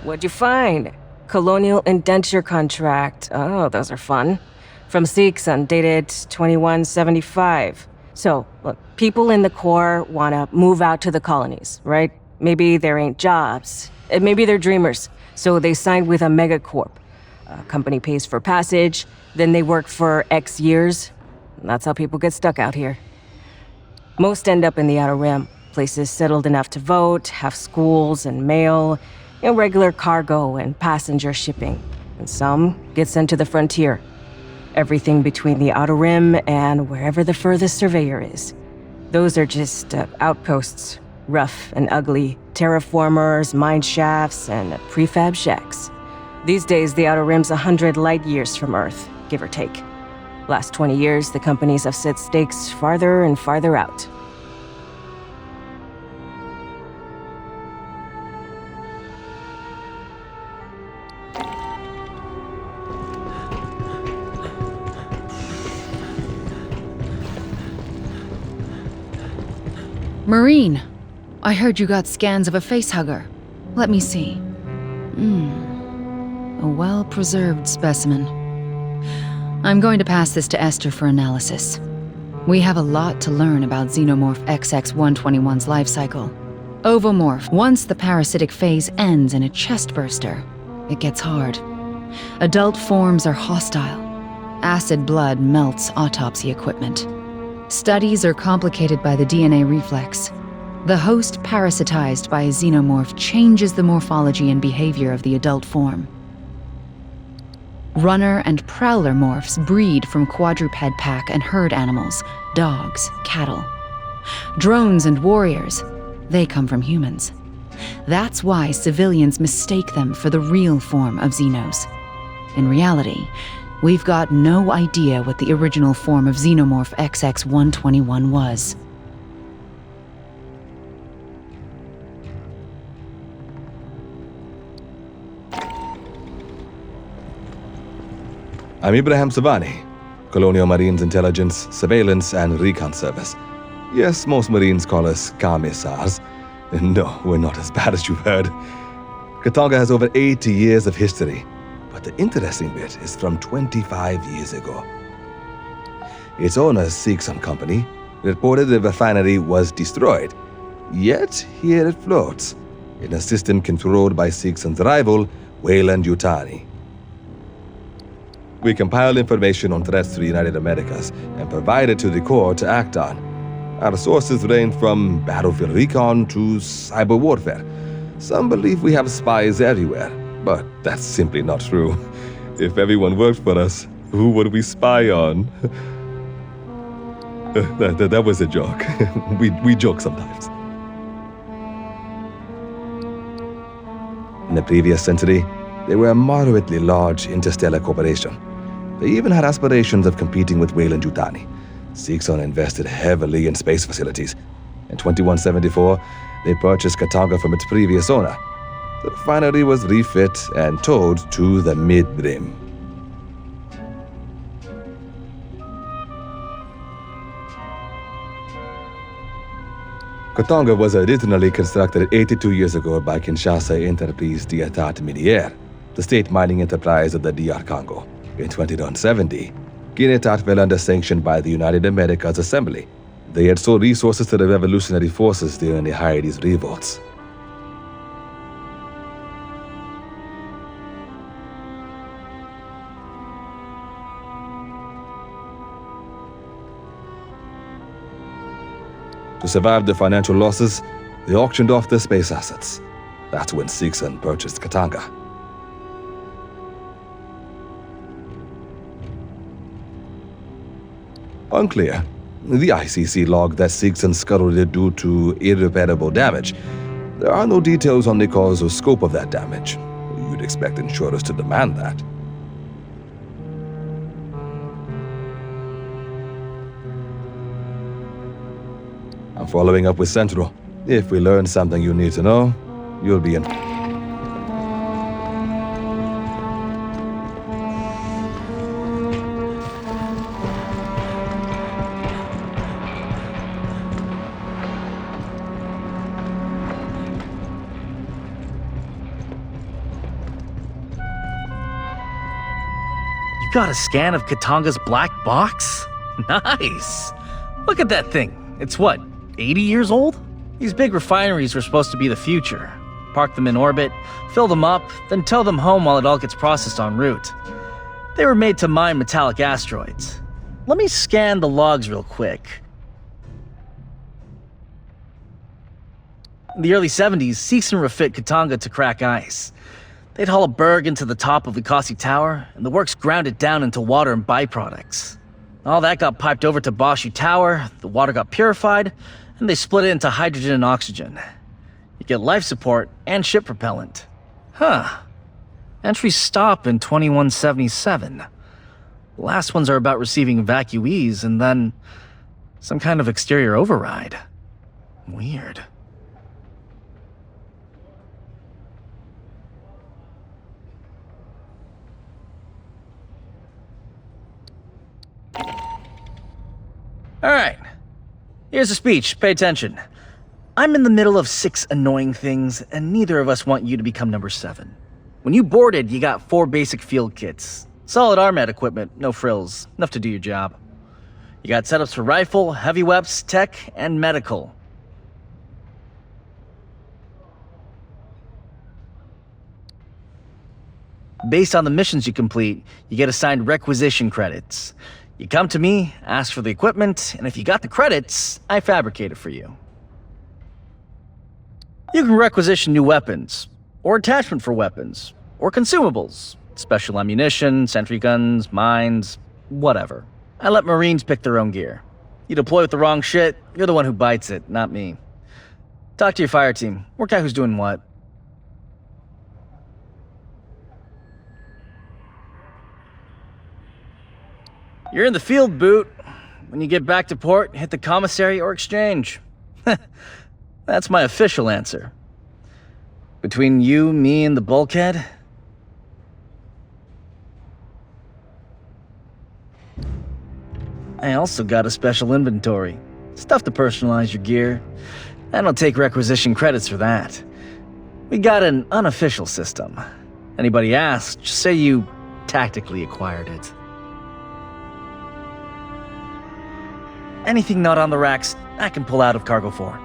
What'd you find? Colonial indenture contract. Oh, those are fun. From Seekson, dated 2175. So, look, people in the Corps want to move out to the colonies, right? Maybe there ain't jobs. Maybe they're dreamers. So they signed with a megacorp. A company pays for passage, then they work for X years. That's how people get stuck out here. Most end up in the Outer Rim. Places settled enough to vote, have schools and mail, regular cargo and passenger shipping. And some get sent to the frontier. Everything between the Outer Rim and wherever the furthest surveyor is. Those are just outposts. Rough and ugly. Terraformers, mine shafts, and prefab shacks. These days, the Outer Rim's 100 light years from Earth, give or take. Last 20 years, the companies have set stakes farther and farther out. Marine, I heard you got scans of a facehugger. Let me see. A well-preserved specimen. I'm going to pass this to Esther for analysis. We have a lot to learn about Xenomorph XX-121's life cycle. Ovomorph, once the parasitic phase ends in a chest burster, it gets hard. Adult forms are hostile. Acid blood melts autopsy equipment. Studies are complicated by the DNA reflex. The host parasitized by a xenomorph changes the morphology and behavior of the adult form. Runner and prowler morphs breed from quadruped pack and herd animals, dogs, cattle. Drones and warriors, they come from humans. That's why civilians mistake them for the real form of Xenos. In reality, we've got no idea what the original form of Xenomorph XX-121 was. I'm Ibrahim Savani, Colonial Marines Intelligence, Surveillance, and Recon Service. Yes, most Marines call us Commissars. No, we're not as bad as you've heard. Katanga has over 80 years of history, but the interesting bit is from 25 years ago. Its owner, Seekson Company, reported the refinery was destroyed. Yet, here it floats, in a system controlled by Seekson's rival, Weyland-Yutani. We compile information on threats to the United Americas and provide it to the Corps to act on. Our sources range from battlefield recon to cyber warfare. Some believe we have spies everywhere, but that's simply not true. If everyone worked for us, who would we spy on? That was a joke. we joke sometimes. In the previous century, they were a moderately large interstellar corporation. They even had aspirations of competing with Weyland-Yutani. Seekson invested heavily in space facilities. In 2174, they purchased Katanga from its previous owner. The refinery was refit and towed to the Mid-Rim. Katanga was originally constructed 82 years ago by Kinshasa Entreprise d'État Minière, the state mining enterprise of the DR Congo. In 2170, Kinetat fell under sanction by the United Americas Assembly. They had sold resources to the revolutionary forces during the Haiti's revolts. To survive the financial losses, they auctioned off their space assets. That's when Seekson purchased Katanga. Unclear. The ICC logged that Seekson scuttled it due to irreparable damage. There are no details on the cause or scope of that damage. You'd expect insurers to demand that. I'm following up with Central. If we learn something you need to know, you'll be in. got a scan of Katanga's black box? Nice! Look at that thing. It's what, 80 years old? These big refineries were supposed to be the future. Park them in orbit, fill them up, then tow them home while it all gets processed en route. They were made to mine metallic asteroids. Let me scan the logs real quick. In the early 70s, Seegson refit Katanga to crack ice. They'd haul a berg into the top of Likasi Tower, and the works ground it down into water and byproducts. All that got piped over to Boshu Tower, the water got purified, and they split it into hydrogen and oxygen. You get life support and ship propellant. Huh. Entries stop in 2177. The last ones are about receiving evacuees and then some kind of exterior override. Weird. Alright. Here's a speech. Pay attention. I'm in the middle of 6 annoying things, and neither of us want you to become number 7. When you boarded, you got 4 basic field kits. Solid RMAT equipment, no frills, enough to do your job. You got setups for rifle, heavy weapons, tech, and medical. Based on the missions you complete, you get assigned requisition credits. You come to me, ask for the equipment, and if you got the credits, I fabricate it for you. You can requisition new weapons, or attachment for weapons, or consumables, special ammunition, sentry guns, mines, whatever. I let Marines pick their own gear. You deploy with the wrong shit, you're the one who bites it, not me. Talk to your fire team, work out who's doing what. You're in the field, Boot. When you get back to port, hit the commissary or exchange. That's my official answer. Between you, me, and the bulkhead? I also got a special inventory. Stuff to personalize your gear. I don't take requisition credits for that. We got an unofficial system. Anybody asks, just say you tactically acquired it. Anything not on the racks, I can pull out of cargo for.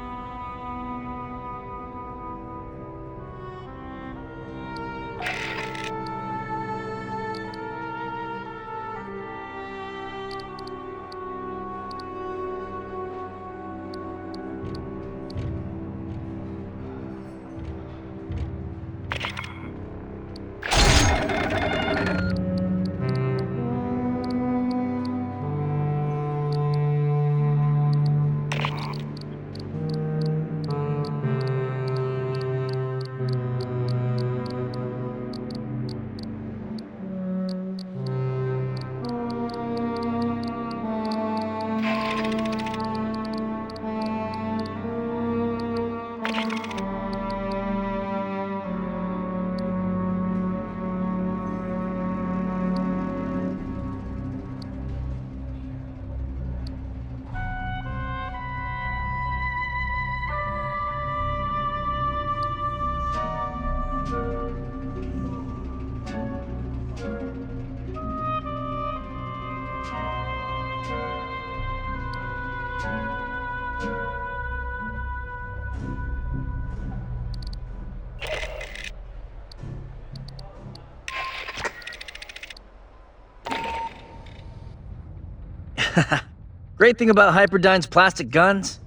Great thing about Hyperdyne's plastic guns?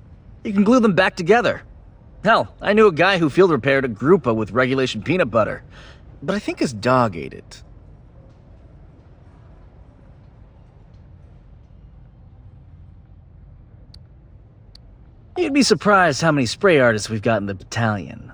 You can glue them back together. Hell, I knew a guy who field repaired a Grupa with regulation peanut butter, but I think his dog ate it. You'd be surprised how many spray artists we've got in the battalion.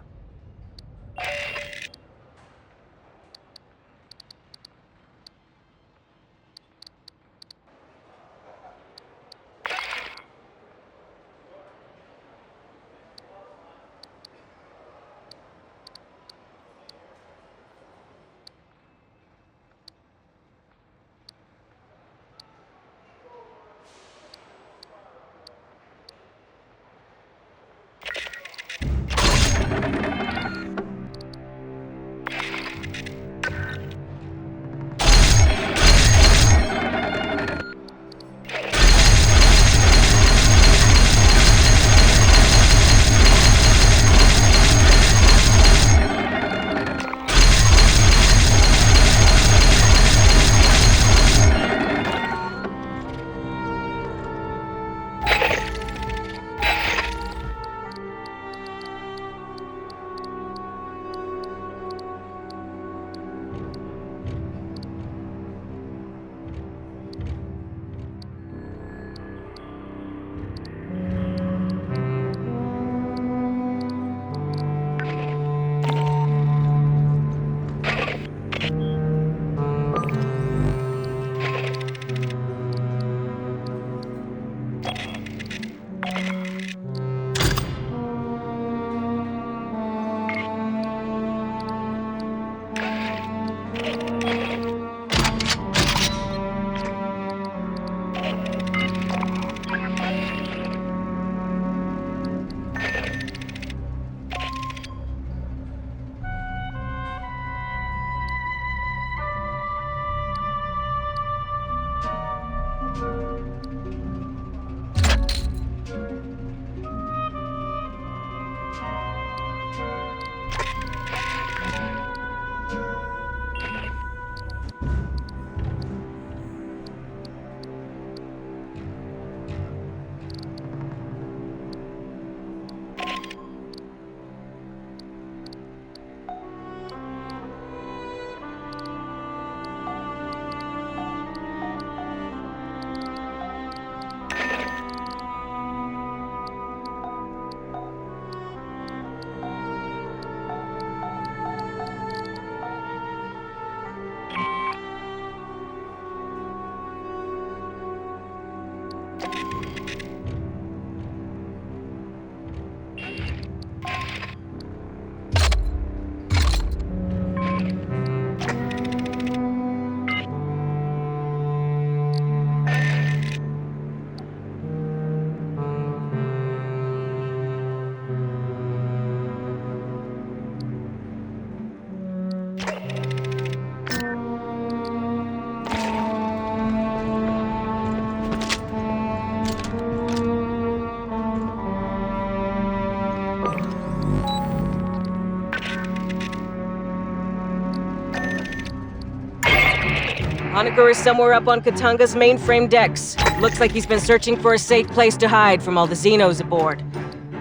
Honecker is somewhere up on Katanga's mainframe decks. Looks like he's been searching for a safe place to hide from all the Xenos aboard.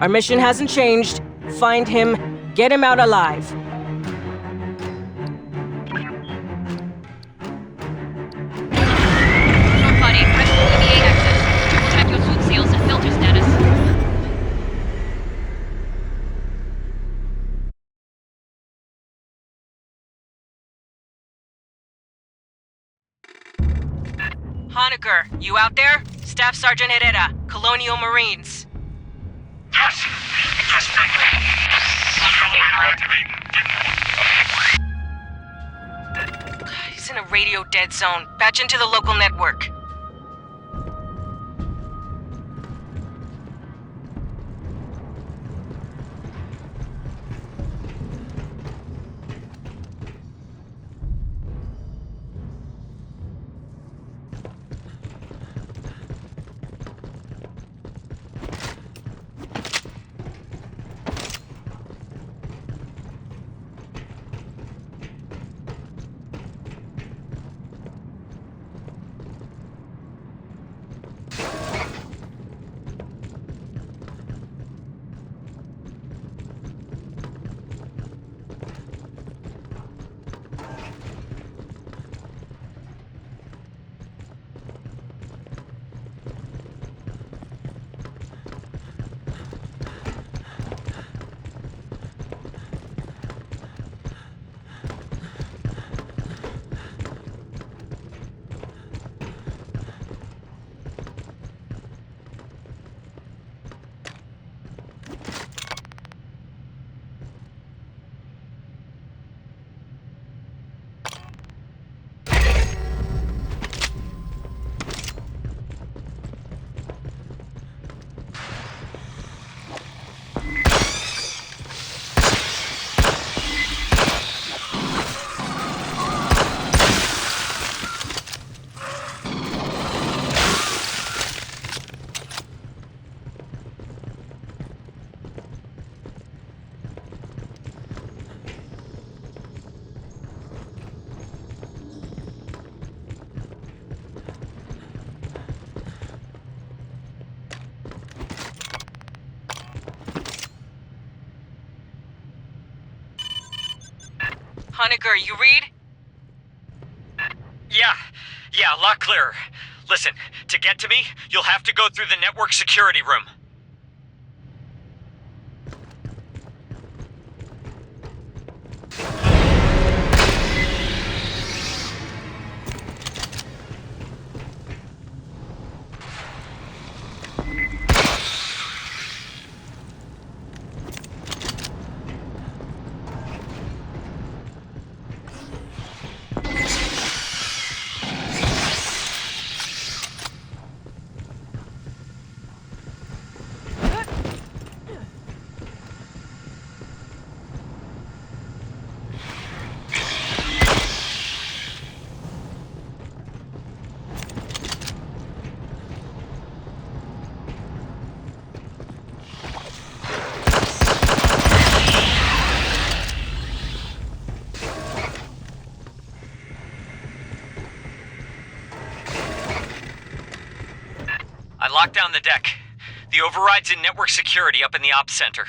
Our mission hasn't changed. Find him, get him out alive. Short body, ready for EVA access. Triple check your suit seals and filter status. Honecker, you out there? Staff Sergeant Herrera, Colonial Marines. Yes! Yes, thank you. He's in a radio dead zone. Patch into the local network. Honecker, you read? Yeah, a lot clearer. Listen, to get to me, you'll have to go through the network security room. I locked down the deck. The override's in network security up in the ops center.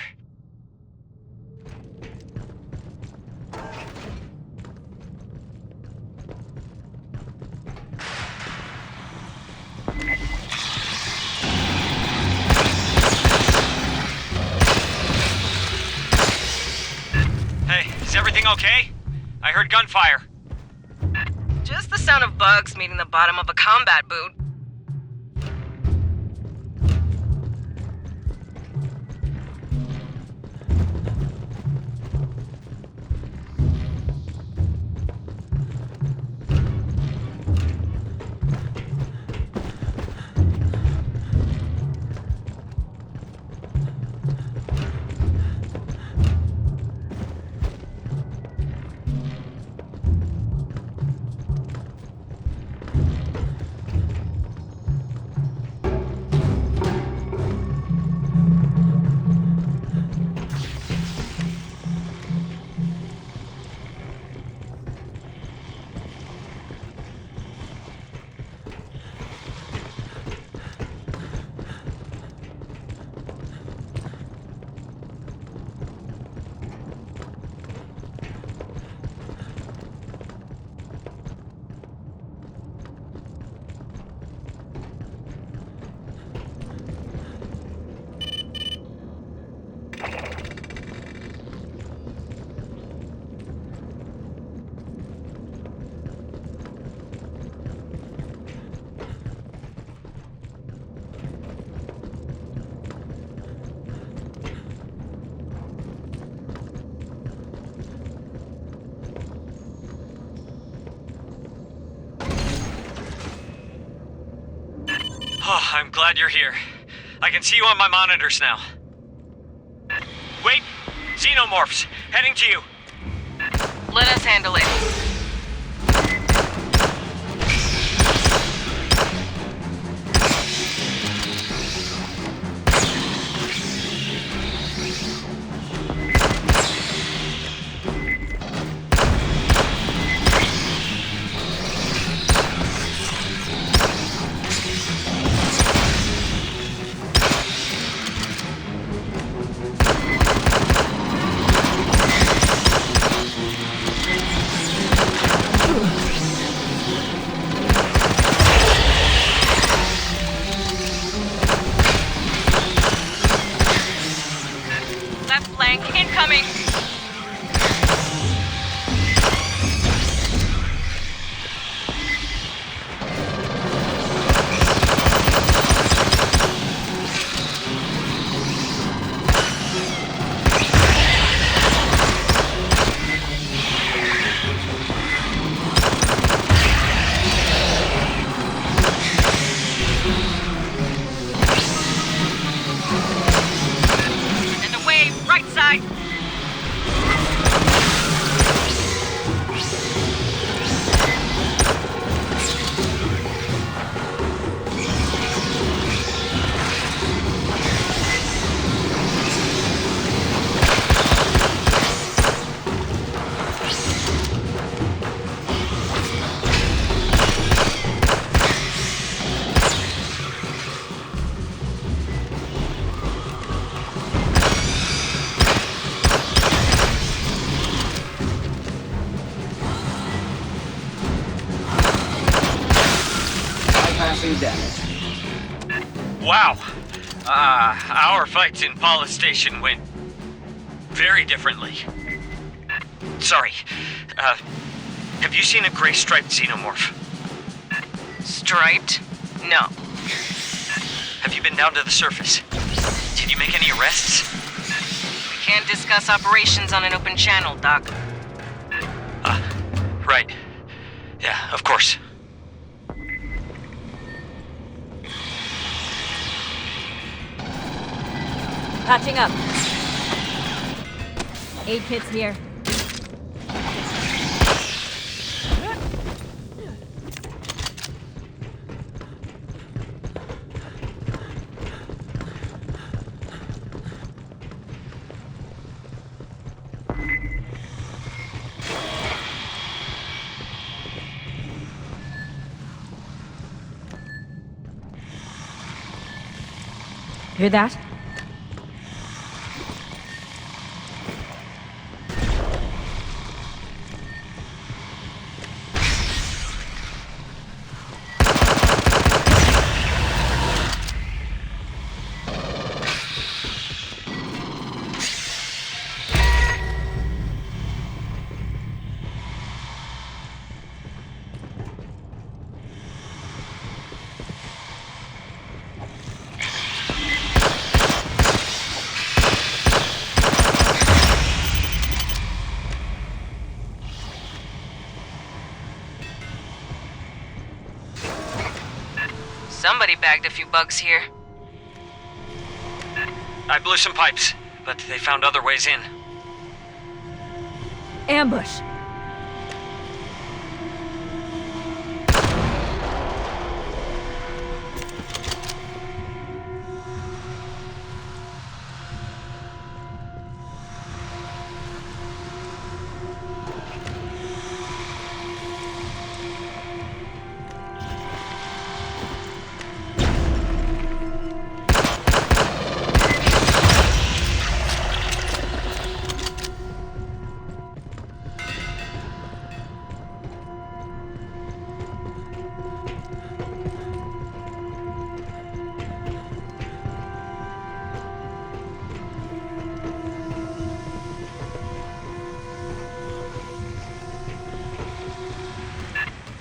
Hey, is everything okay? I heard gunfire. Just the sound of bugs meeting the bottom of a combat boot. Oh, I'm glad you're here. I can see you on my monitors now. Wait! Xenomorphs! Heading to you! Let us handle it. Left flank incoming. And the wave, right side. Wow. Our fights in Paula Station went very differently. Sorry. Have you seen a gray striped xenomorph? Striped? No. Have you been down to the surface? Did you make any arrests? We can't discuss operations on an open channel, Doc. Right. Yeah, of course. Patching up. Aid kits here. Hear that? Somebody bagged a few bugs here. I blew some pipes, but they found other ways in. Ambush.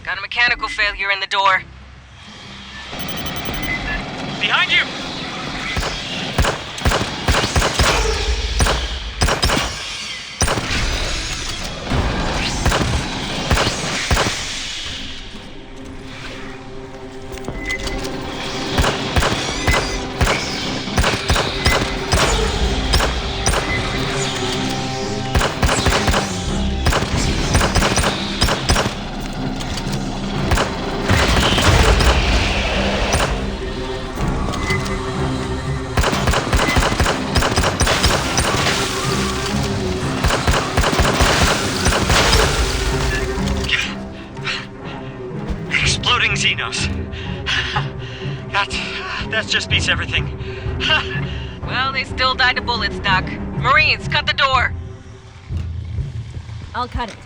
Got a mechanical failure in the door. Behind you! That just beats everything. Well, they still died to bullets, Doc. Marines, cut the door! I'll cut it.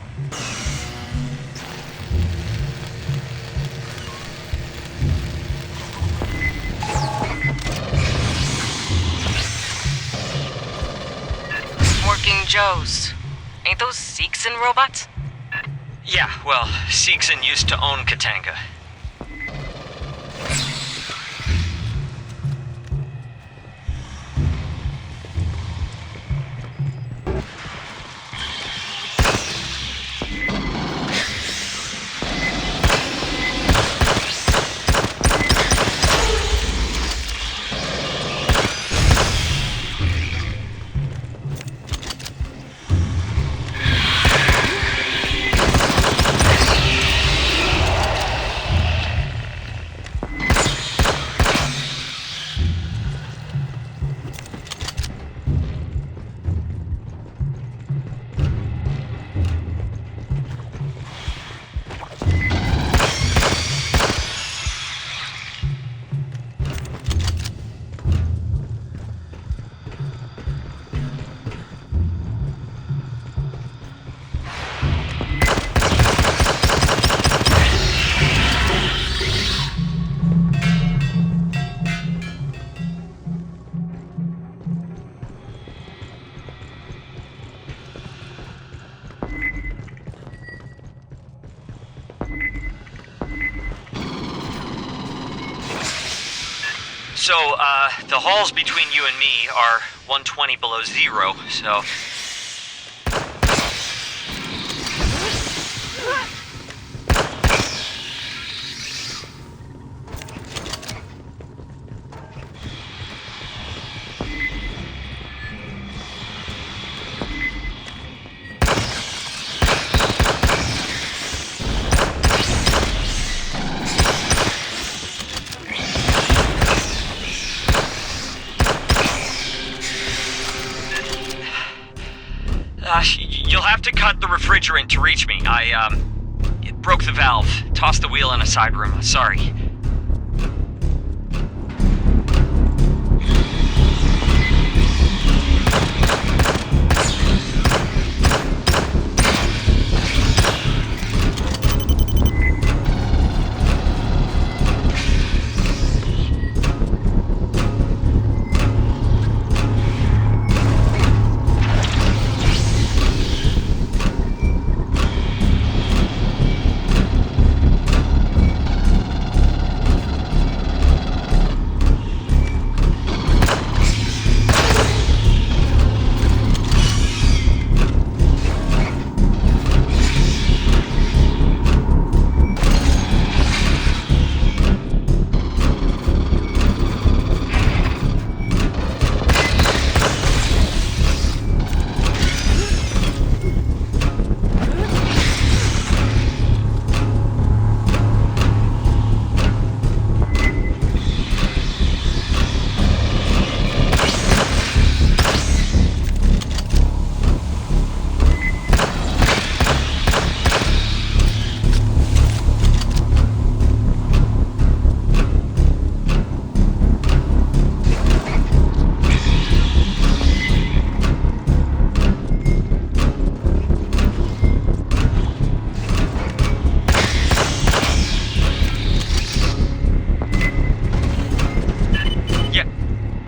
Working Joes. Ain't those Seegson robots? Yeah, well, Seegson used to own Katanga. So, the halls between you and me are 120 below zero, so... You'll have to cut the refrigerant to reach me. It broke the valve. Tossed the wheel in a side room. Sorry.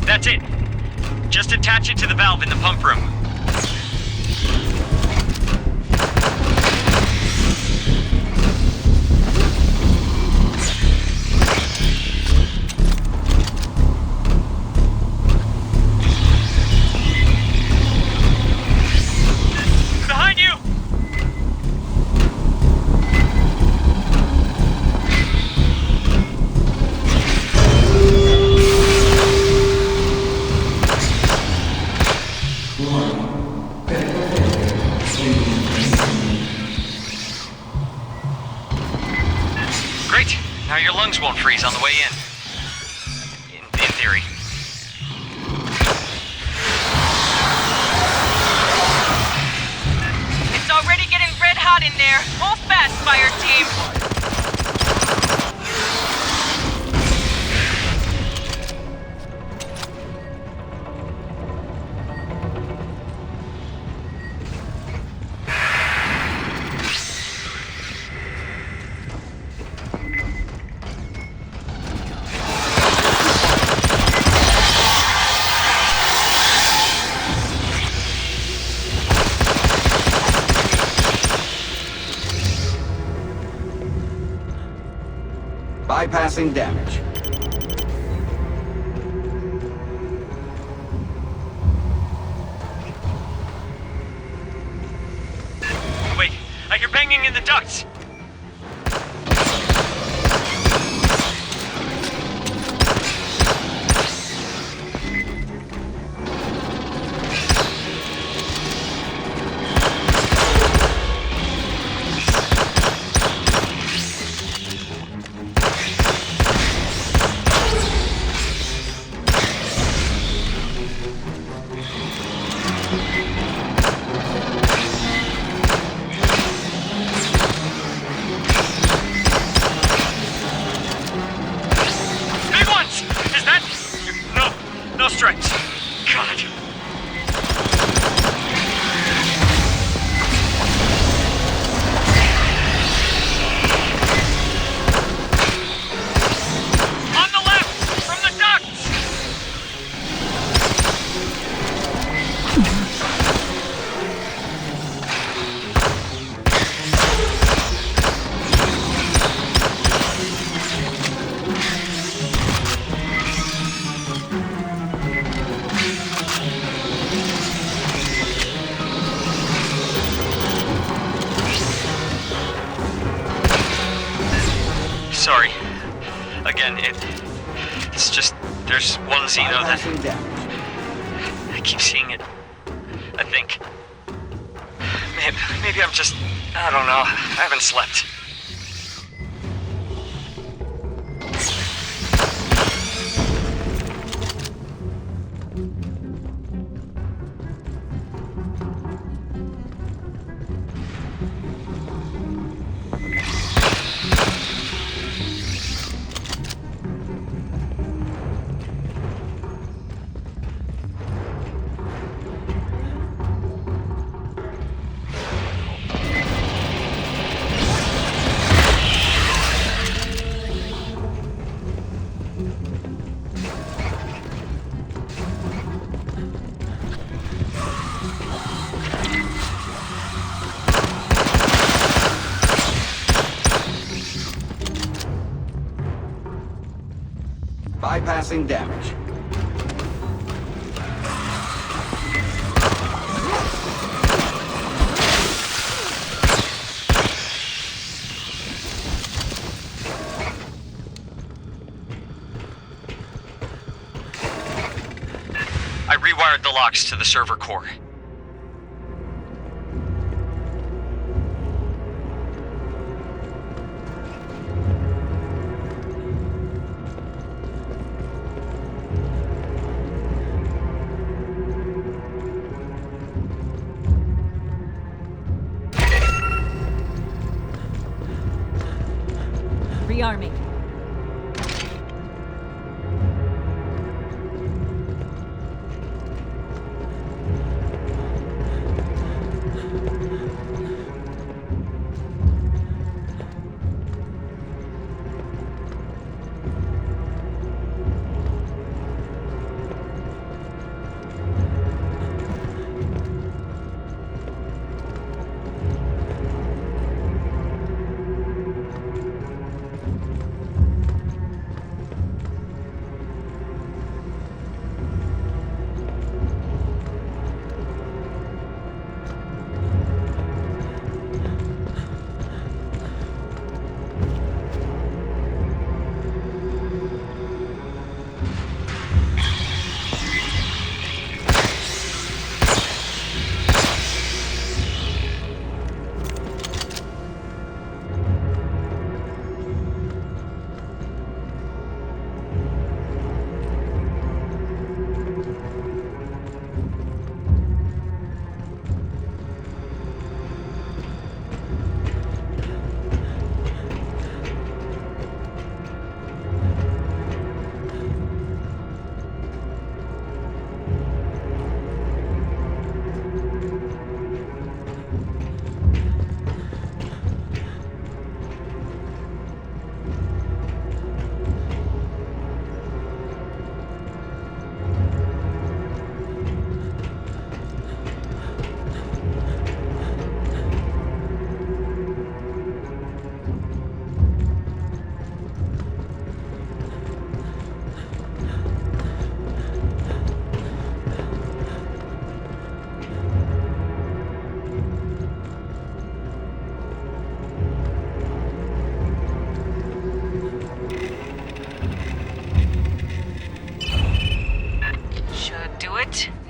That's it. Just attach it to the valve in the pump room. Behind you! Great. Now your lungs won't freeze on the way in. In theory. It's already getting red hot in there. Move fast, Fireteam. Bypassing damage. Wait, I hear banging in the ducts! Big ones! Is that... No strikes. God. On the left! From the ducts! Sorry. Again, it's just there's one Xeno that Bypassing damage. I keep seeing it. I think. Maybe I'm just I don't know. I haven't slept. Bypassing damage. I rewired the locks to the server core. Rearming.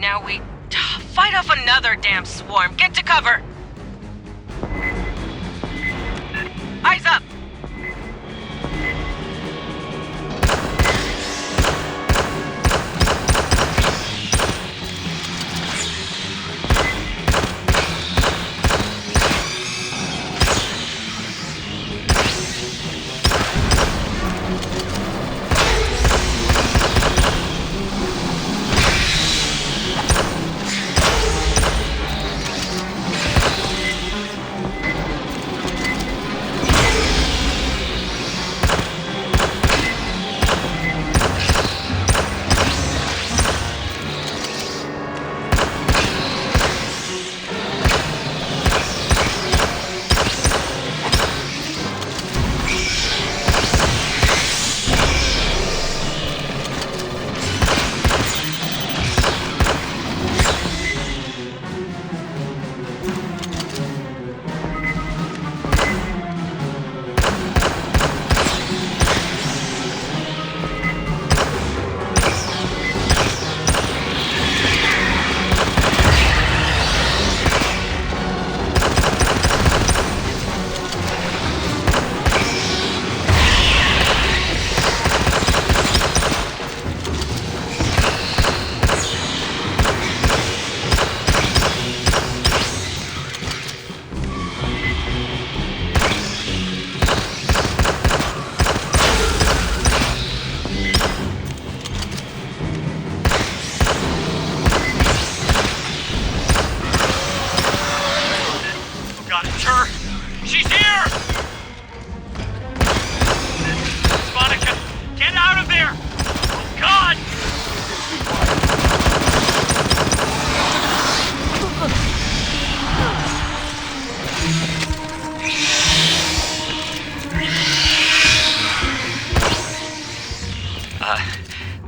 now we fight off another damn swarm. Get to cover! Eyes up!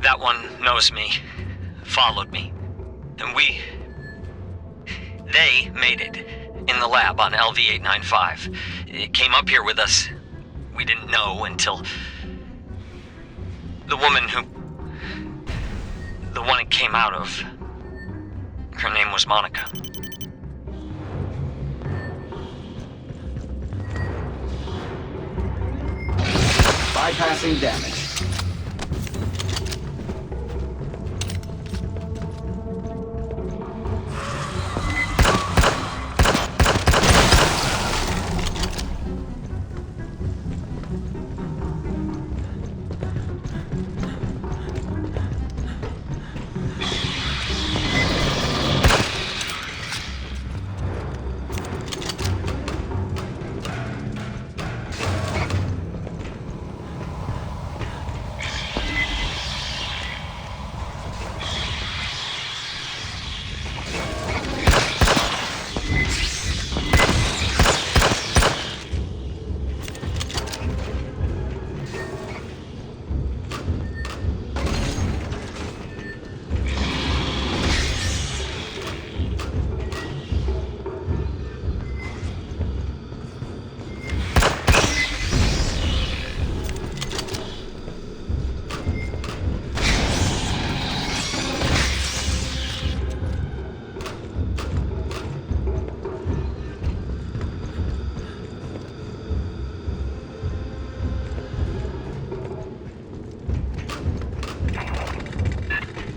That one knows me. Followed me. And they made it. In the lab on LV-895. It came up here with us. We didn't know until... The one it came out of. Her name was Monica. Bypassing damage.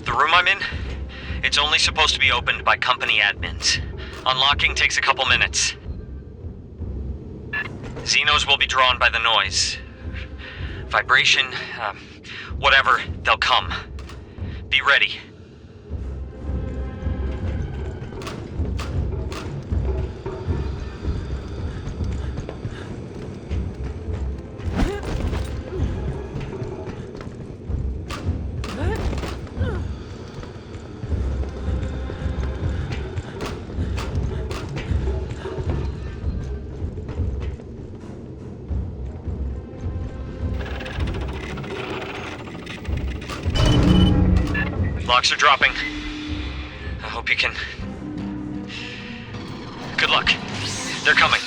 The room I'm in? It's only supposed to be opened by company admins. Unlocking takes a couple minutes. Xenos will be drawn by the noise. Vibration, whatever, they'll come. Be ready. Locks are dropping. I hope you can... Good luck. They're coming.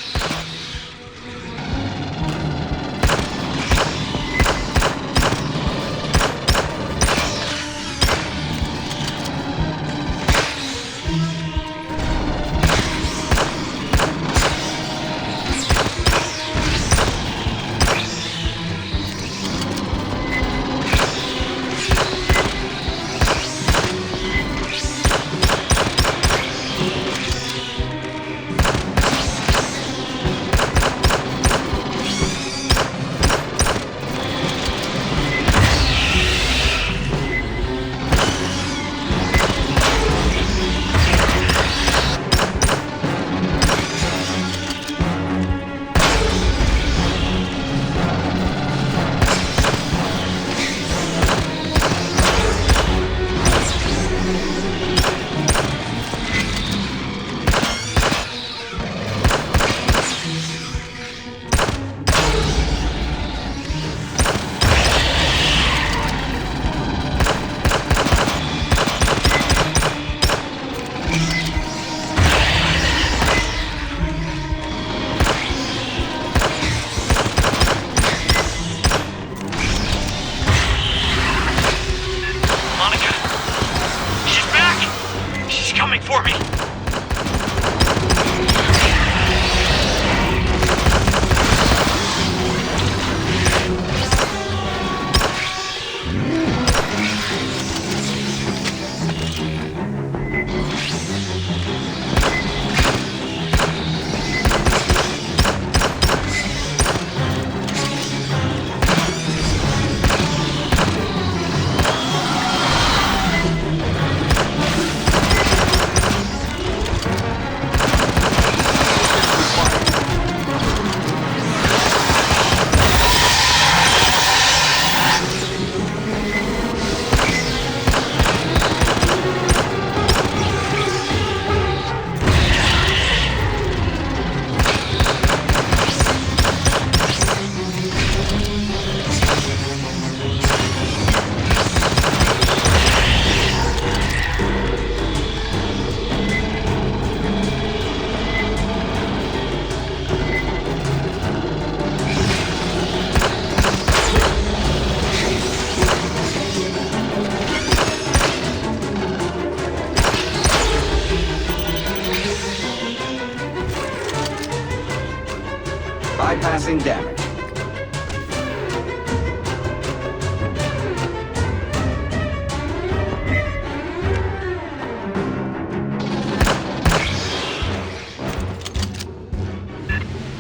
Bypassing damage.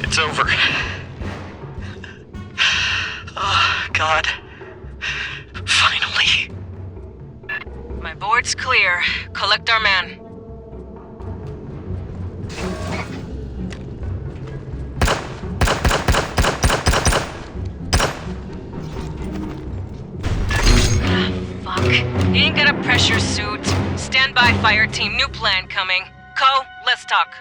It's over. Oh, God. Finally. My board's clear. Collect our man. Fuck. He ain't got a pressure suit. Stand by, Fireteam. New plan coming. Co, let's talk.